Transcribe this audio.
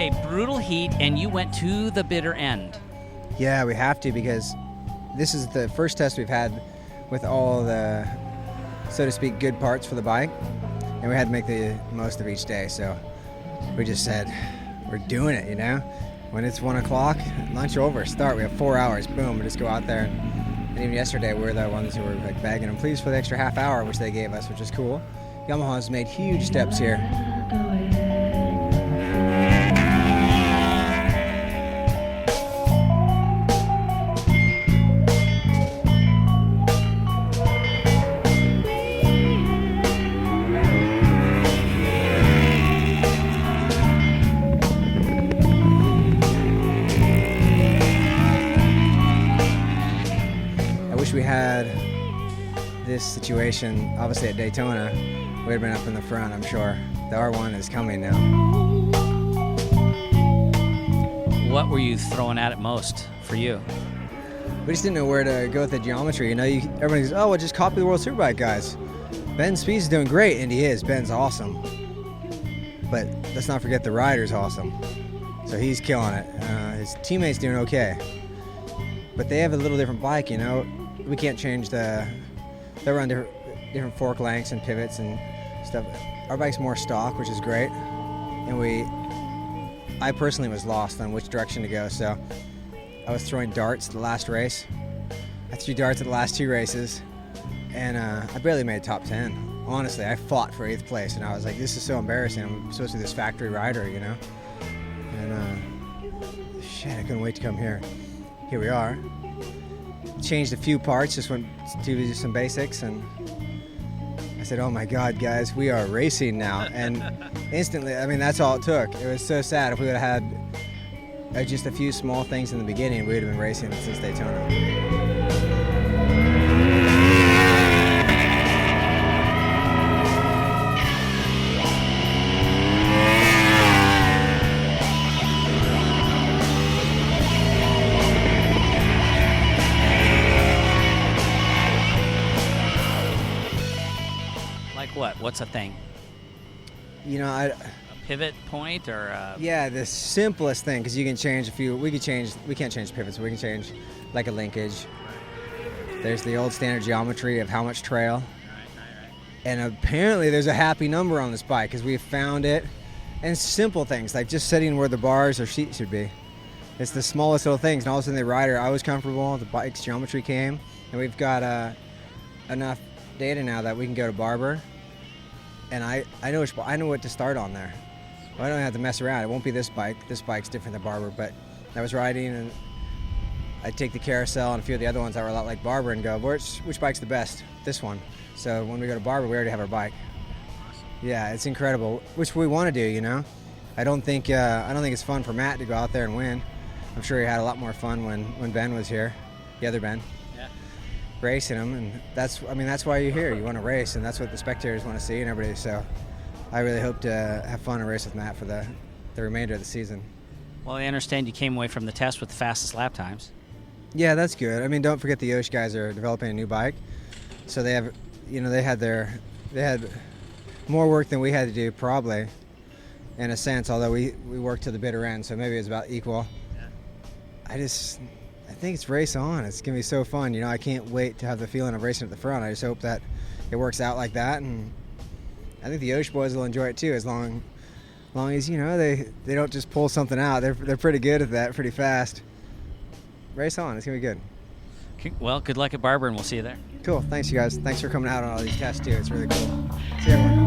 Okay, brutal heat, and you went to the bitter end. Yeah, we have to, because this is the first test we've had with all the, so to speak, good parts for the bike, and we had to make the most of each day. So we just said, we're doing it, you know? When it's 1 o'clock, lunch over, start. We have 4 hours, boom, we just go out there. And even yesterday, we're the ones who were like begging them, please, for the extra half hour, which they gave us, which is cool. Yamaha has made huge steps here. We had this situation obviously at Daytona. We'd have been up in the front, I'm sure. The R1 is coming now. What were you throwing at it most for you? We just didn't know where to go with the geometry. You know, everybody goes, oh, well, just copy the World Superbike guys. Ben Speed's doing great, and he is. Ben's awesome. But let's not forget the rider's awesome. So he's killing it. His teammate's doing okay. But they have a little different bike, you know. We can't change they run different fork lengths and pivots and stuff. Our bike's more stock, which is great. And I personally was lost on which direction to go, so I was throwing darts the last race. I threw darts at the last 2 races, and I barely made top 10. Honestly, I fought for 8th place, and I was like, this is so embarrassing. I'm supposed to be this factory rider, you know? And shit, I couldn't wait to come here. Here we are. Changed a few parts, just went to do some basics, and I said, oh my God, guys, we are racing now. And instantly, I mean, that's all it took. It was so sad. If we would have had just a few small things in the beginning, we would have been racing since Daytona. What? What's a thing? You know, a pivot point or yeah, the simplest thing, because you can change a few. We can't change pivots, but we can change like a linkage. There's the old standard geometry of how much trail. Right. And apparently there's a happy number on this bike, because we found it. And simple things like just setting where the bars or seats should be. It's the smallest little things, and all of a sudden the rider, I was comfortable, the bike's geometry came, and we've got enough data now that we can go to Barber. And I know what to start on there. I don't have to mess around. It won't be this bike. This bike's different than Barber, but I was riding, and I'd take the Carousel and a few of the other ones that were a lot like Barber and go, which bike's the best? This one. So when we go to Barber, we already have our bike. Yeah, it's incredible, which we want to do, you know. I don't think it's fun for Matt to go out there and win. I'm sure he had a lot more fun when Ben was here, the other Ben. Racing them, and that's why you're here. You want to race, and that's what the spectators want to see and everybody. So I really hope to have fun and race with Matt for the remainder of the season. Well, I understand you came away from the test with the fastest lap times. Yeah, that's good. I mean, don't forget the Yosh guys are developing a new bike, so they have, you know, they had more work than we had to do, probably, in a sense. Although we worked to the bitter end, so maybe it's about equal. Yeah. I think it's race on. It's going to be so fun. You know, I can't wait to have the feeling of racing at the front. I just hope that it works out like that. And I think the Yosh boys will enjoy it too, as long as, you know, they don't just pull something out. They're pretty good at that, pretty fast. Race on. It's going to be good. Okay, well, good luck at Barber, and we'll see you there. Cool. Thanks, you guys. Thanks for coming out on all these tests too. It's really cool. See everyone.